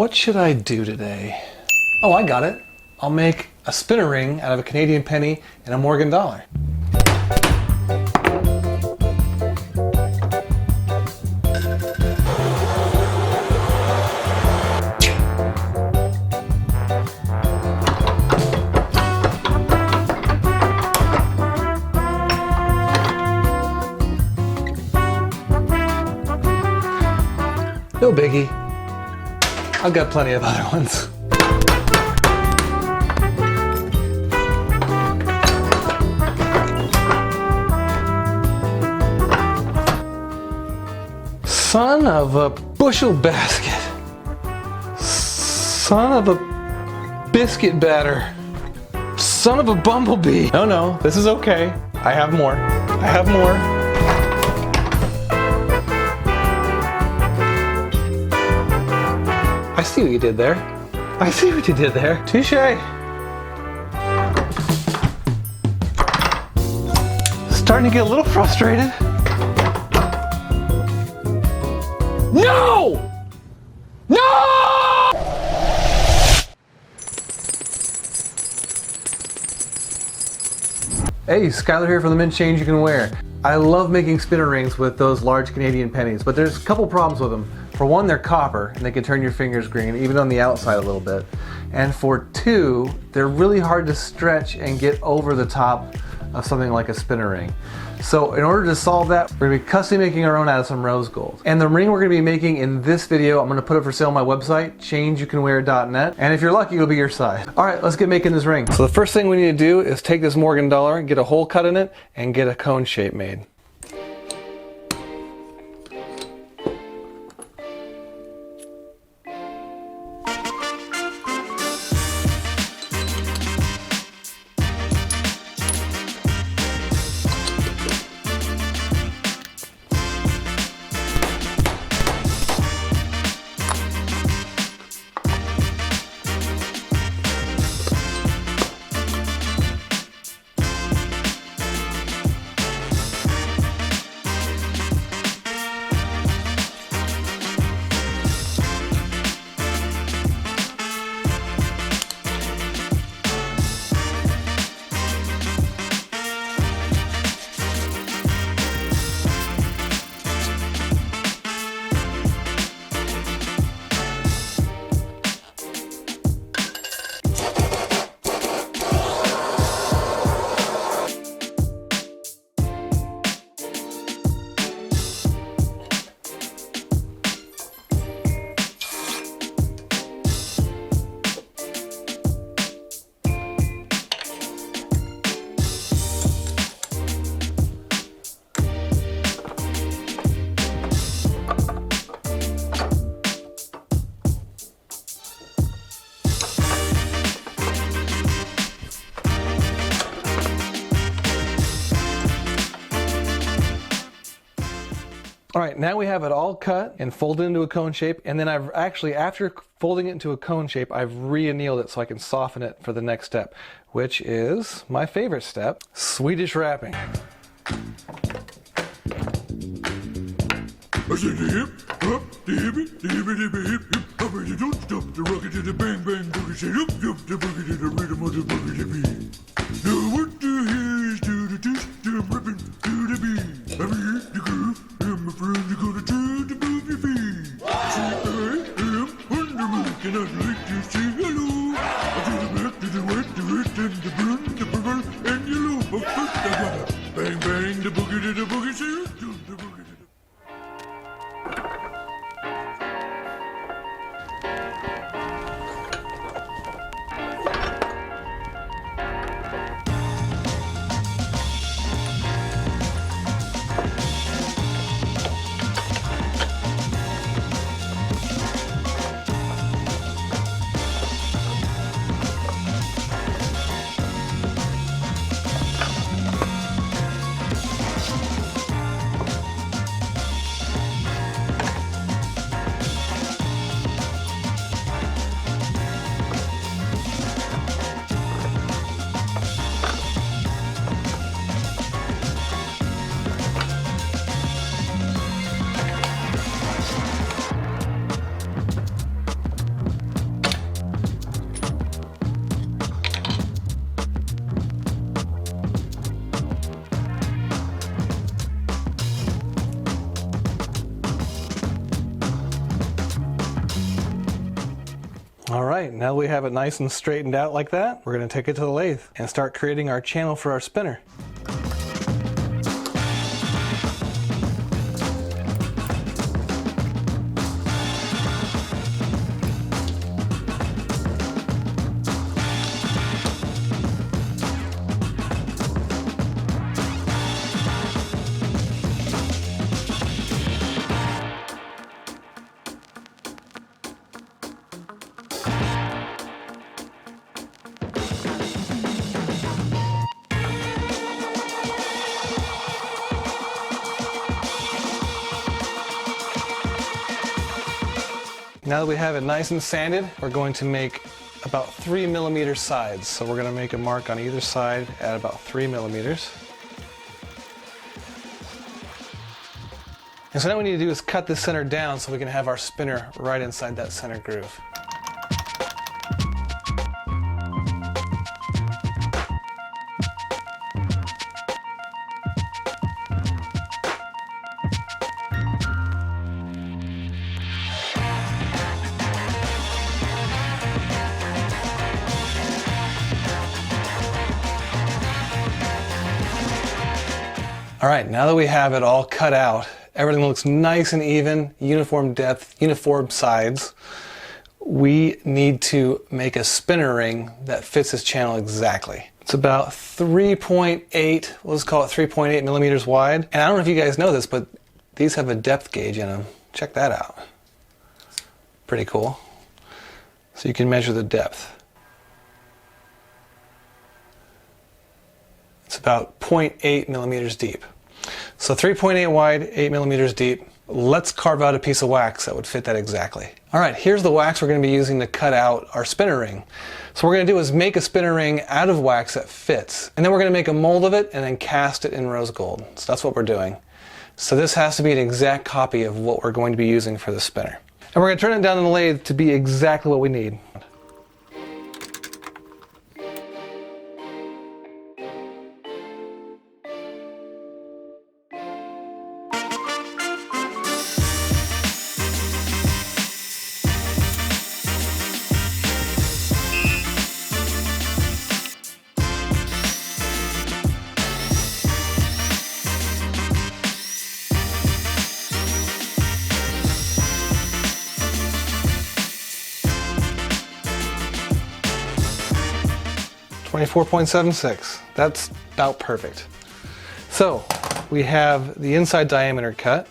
What should I do today? Oh, I got it. I'll make a spinner ring out of a Canadian penny and a Morgan dollar. No biggie. I've got plenty of other ones. Son of a bushel basket. Son of a biscuit batter. Son of a bumblebee. No, this is okay. I have more. I have more. I see what you did there. I see what you did there. Touché. Starting to get a little frustrated. No! No! Hey, Skylar here from the Changeyoucanwear. I love making spinner rings with those large Canadian pennies, but there's a couple problems with them. For one, they're copper, and they can turn your fingers green, even on the outside a little bit. And for two, they're really hard to stretch and get over the top of something like a spinner ring. So in order to solve that, we're gonna be custom making our own out of some rose gold. And the ring we're gonna be making in this video, I'm gonna put it for sale on my website, Changeyoucanwear.net. And if you're lucky, it'll be your size. All right, let's get making this ring. So the first thing we need to do is take this Morgan dollar, get a hole cut in it, and get a cone shape made. All right, now we have it all cut and folded into a cone shape, and then I've actually, after folding it into a cone shape, I've re-annealed it so I can soften it for the next step, which is my favorite step, Swedish wrapping. All right, now we have it nice and straightened out like that, we're going to take it to the lathe and start creating our channel for our spinner. Now that we have it nice and sanded, we're going to make about 3 millimeter sides. So we're going to make a mark on either side at about 3 millimeters. And so now what we need to do is cut the center down so we can have our spinner right inside that center groove. All right, now that we have it all cut out, everything looks nice and even, uniform depth, uniform sides. We need to make a spinner ring that fits this channel exactly. It's about 3.8, let's call it 3.8 millimeters wide. And I don't know if you guys know this, but these have a depth gauge in them. Check that out. Pretty cool. So you can measure the depth. It's about 0.8 millimeters deep. So 3.8 wide, 8 millimeters deep. Let's carve out a piece of wax that would fit that exactly. All right, here's the wax we're going to be using to cut out our spinner ring. So what we're going to do is make a spinner ring out of wax that fits. And then we're going to make a mold of it and then cast it in rose gold. So that's what we're doing. So this has to be an exact copy of what we're going to be using for the spinner. And we're going to turn it down in the lathe to be exactly what we need. 24.76. That's about perfect. So we have the inside diameter cut.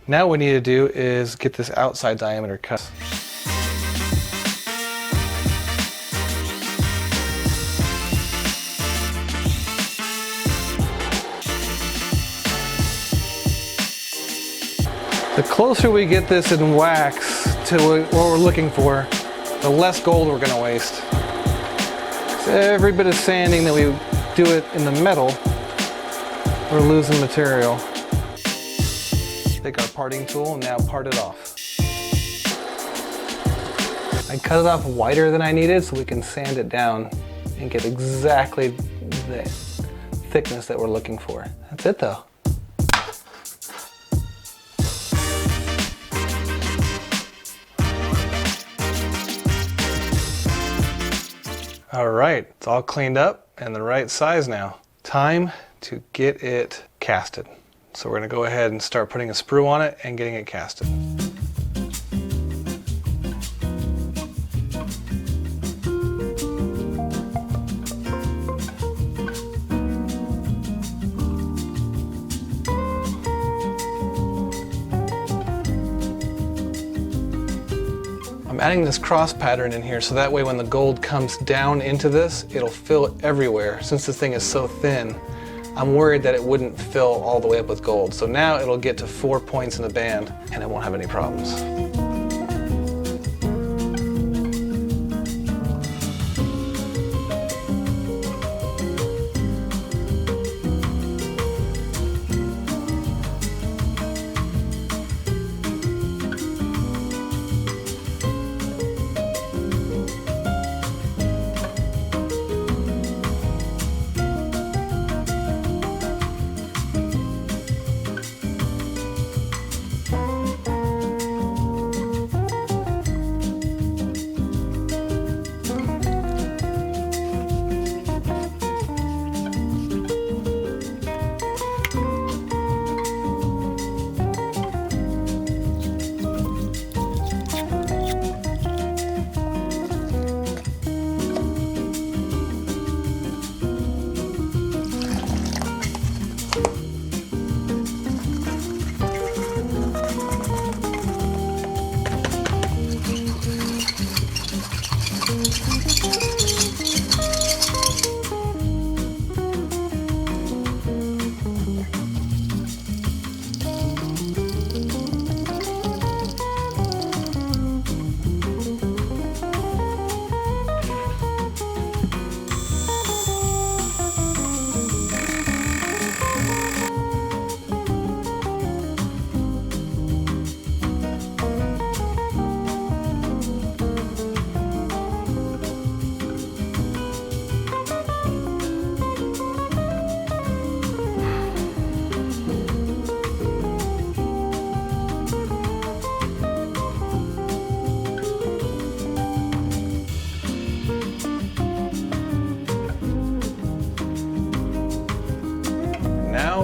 Now what we need to do is get this outside diameter cut. The closer we get this in wax to what we're looking for, the less gold we're going to waste. Every bit of sanding that we do it in the metal, we're losing material. Take our parting tool and now part it off. I cut it off wider than I needed so we can sand it down and get exactly the thickness that we're looking for. That's it though. All right, it's all cleaned up and the right size now. Time to get it casted. So we're gonna go ahead and start putting a sprue on it and getting it casted. I'm adding this cross pattern in here so that way when the gold comes down into this, it'll fill everywhere. Since this thing is so thin, I'm worried that it wouldn't fill all the way up with gold. So now it'll get to 4 points in the band and it won't have any problems.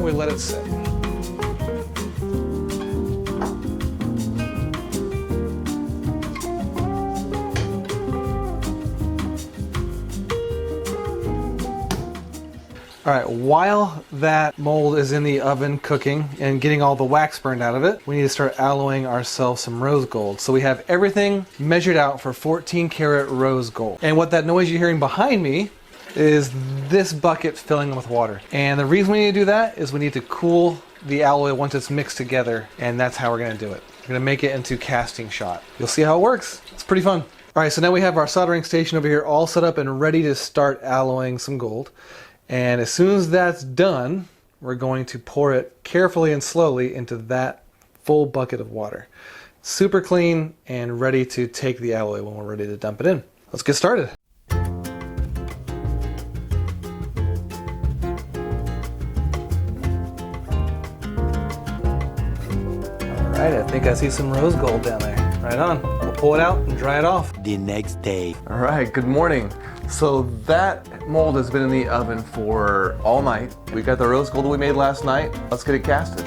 we let it sit. All right, while that mold is in the oven cooking and getting all the wax burned out of it, we need to start alloying ourselves some rose gold. So we have everything measured out for 14 karat rose gold. And what that noise you're hearing behind me is this bucket filling with water. And the reason we need to do that is we need to cool the alloy once it's mixed together, and that's how we're gonna do it. We're gonna make it into casting shot. You'll see how it works. It's pretty fun. All right, so now we have our soldering station over here all set up and ready to start alloying some gold. And as soon as that's done, we're going to pour it carefully and slowly into that full bucket of water. Super clean and ready to take the alloy when we're ready to dump it in. Let's get started. All right, I think I see some rose gold down there. Right on. We'll pull it out and dry it off. The next day. All right, good morning. So that mold has been in the oven for all night. We got the rose gold that we made last night. Let's get it casted.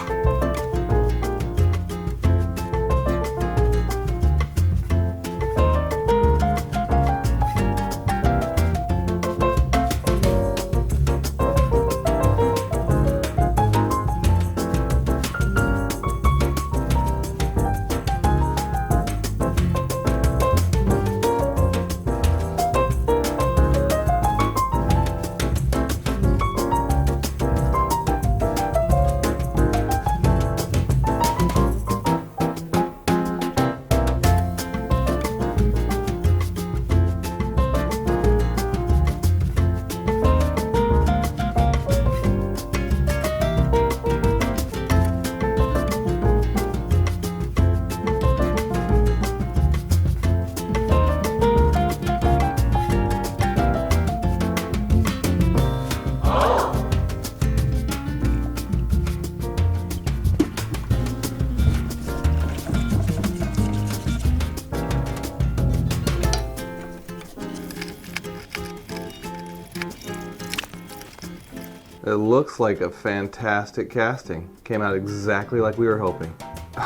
It looks like a fantastic casting. Came out exactly like we were hoping.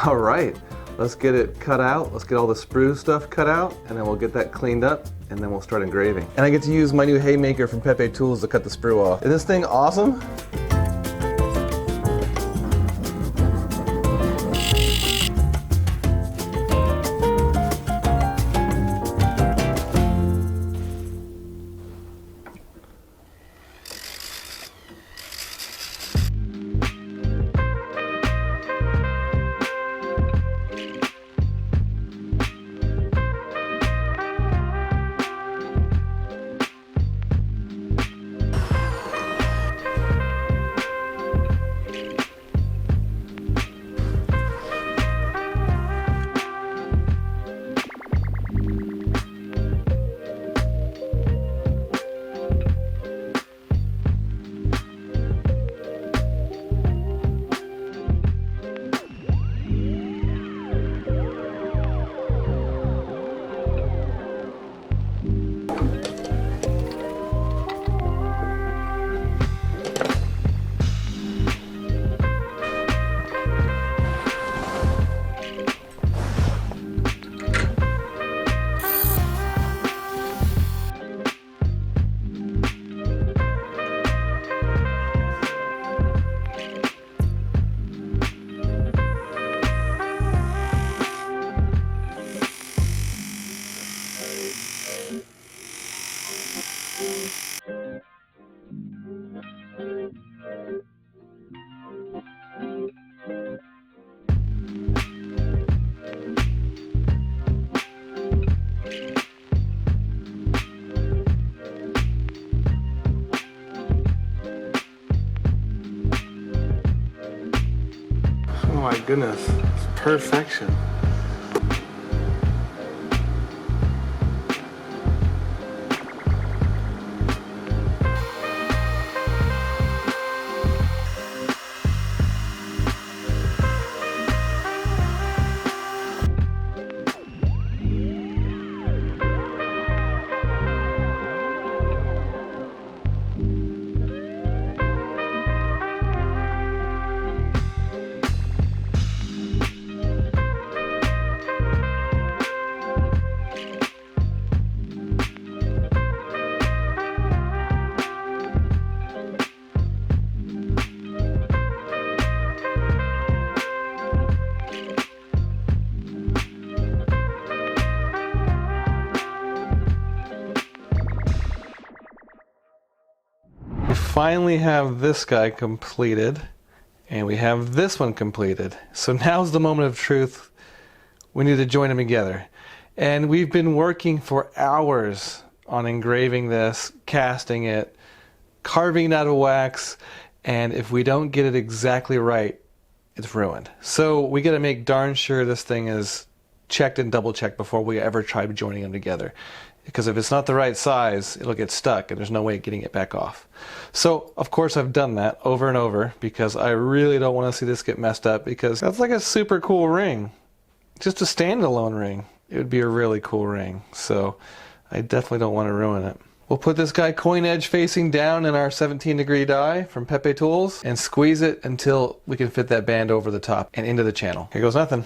All right, let's get it cut out. Let's get all the sprue stuff cut out, and then we'll get that cleaned up, and then we'll start engraving. And I get to use my new haymaker from Pepe Tools to cut the sprue off. Isn't this thing awesome? Oh my goodness, it's perfection. finally have this guy completed, and we have this one completed. So now's the moment of truth. We need to join them together. And we've been working for hours on engraving this, casting it, carving it out of wax, and if we don't get it exactly right, it's ruined. So we got to make darn sure this thing is checked and double checked before we ever try joining them together. Because if it's not the right size, it'll get stuck and there's no way of getting it back off. So, of course, I've done that over and over because I really don't want to see this get messed up, because that's like a super cool ring. Just a standalone ring. It would be a really cool ring. So I definitely don't want to ruin it. We'll put this guy coin edge facing down in our 17-degree die from Pepe Tools and squeeze it until we can fit that band over the top and into the channel. Here goes nothing.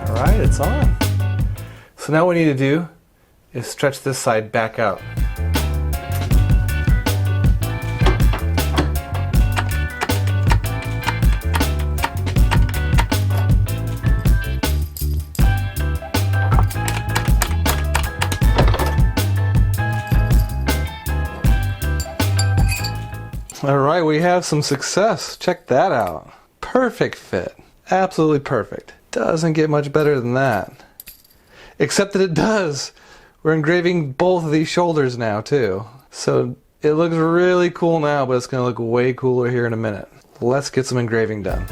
Alright, it's on. So now what we need to do is stretch this side back out. Alright, we have some success. Check that out. Perfect fit. Absolutely perfect. Doesn't get much better than that. Except that it does. We're engraving both of these shoulders now too. So it looks really cool now, but it's going to look way cooler here in a minute. Let's get some engraving done.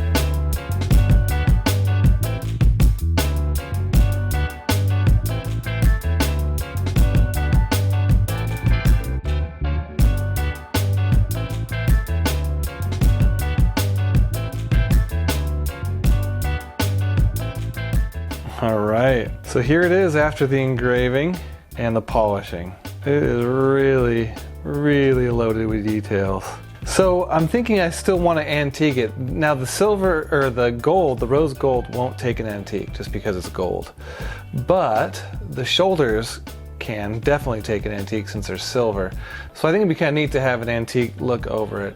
Alright, so here it is after the engraving and the polishing. It is really, really loaded with details. So I'm thinking I still want to antique it. Now the silver, or the gold, the rose gold won't take an antique just because it's gold. But the shoulders can definitely take an antique since they're silver. So I think it'd be kind of neat to have an antique look over it.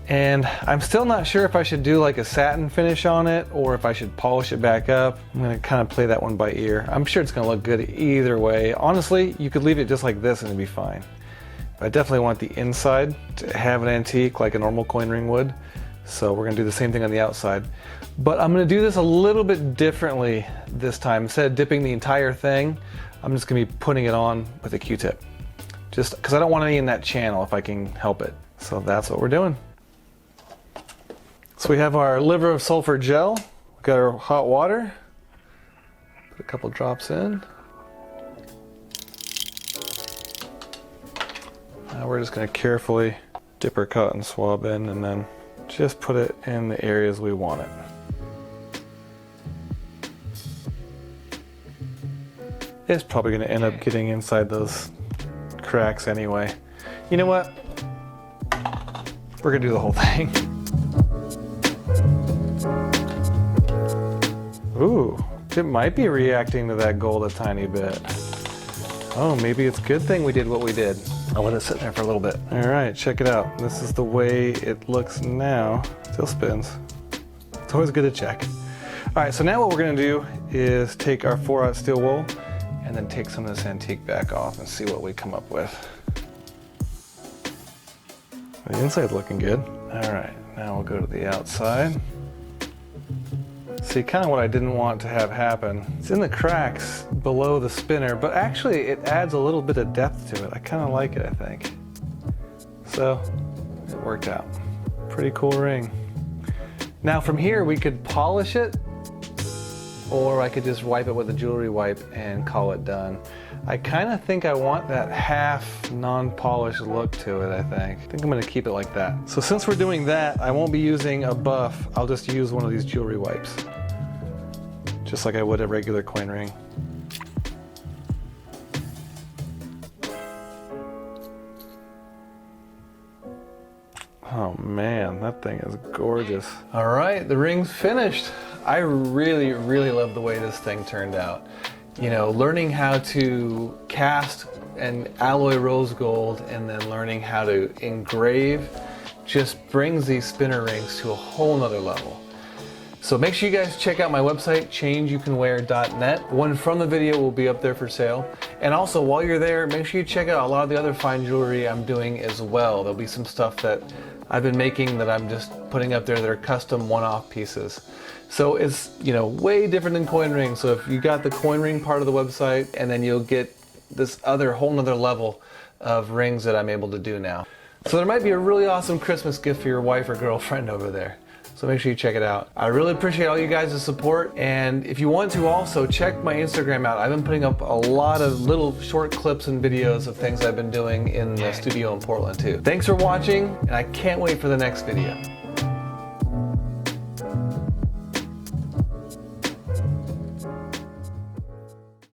And I'm still not sure if I should do like a satin finish on it or if I should polish it back up. I'm gonna kind of play that one by ear. I'm sure it's gonna look good either way. Honestly, you could leave it just like this and it'd be fine. But I definitely want the inside to have an antique like a normal coin ring would. So we're gonna do the same thing on the outside. But I'm gonna do this a little bit differently this time. Instead of dipping the entire thing, I'm just gonna be putting it on with a Q-tip. Just because I don't want any in that channel if I can help it. So that's what we're doing. So we have our liver of sulfur gel, we've got our hot water, put a couple drops in. Now we're just going to carefully dip our cotton swab in and then just put it in the areas we want it. It's probably going to end up getting inside those cracks anyway. You know what? We're going to do the whole thing. Ooh, it might be reacting to that gold a tiny bit. Oh, maybe it's a good thing we did what we did. I'll let it sit there for a little bit. All right, check it out. This is the way it looks now. Still spins. It's always good to check. All right, so now what we're gonna do is take our 4/0 steel wool and then take some of this antique back off and see what we come up with. The inside's looking good. All right, now we'll go to the outside. See, kind of what I didn't want to have happen. It's in the cracks below the spinner, but actually it adds a little bit of depth to it. I kind of like it, I think. So it worked out. Pretty cool ring. Now from here we could polish it, or I could just wipe it with a jewelry wipe and call it done. I kind of think I want that half non-polished look to it, I think. I think I'm gonna keep it like that. So since we're doing that, I won't be using a buff. I'll just use one of these jewelry wipes. Just like I would a regular coin ring. Oh man, that thing is gorgeous. All right, the ring's finished. I really, really love the way this thing turned out. You know, learning how to cast and alloy rose gold and then learning how to engrave just brings these spinner rings to a whole nother level. So make sure you guys check out my website, Changeyoucanwear.net. One from the video will be up there for sale. And also while you're there, make sure you check out a lot of the other fine jewelry I'm doing as well. There'll be some stuff that I've been making that I'm just putting up there that are custom one-off pieces. So it's, you know, way different than coin rings. So if you got the coin ring part of the website, and then you'll get this other whole nother level of rings that I'm able to do now. So there might be a really awesome Christmas gift for your wife or girlfriend over there. So make sure you check it out. I really appreciate all you guys' support. And if you want to also check my Instagram out. I've been putting up a lot of little short clips and videos of things I've been doing in the studio in Portland too. Thanks for watching, and I can't wait for the next video.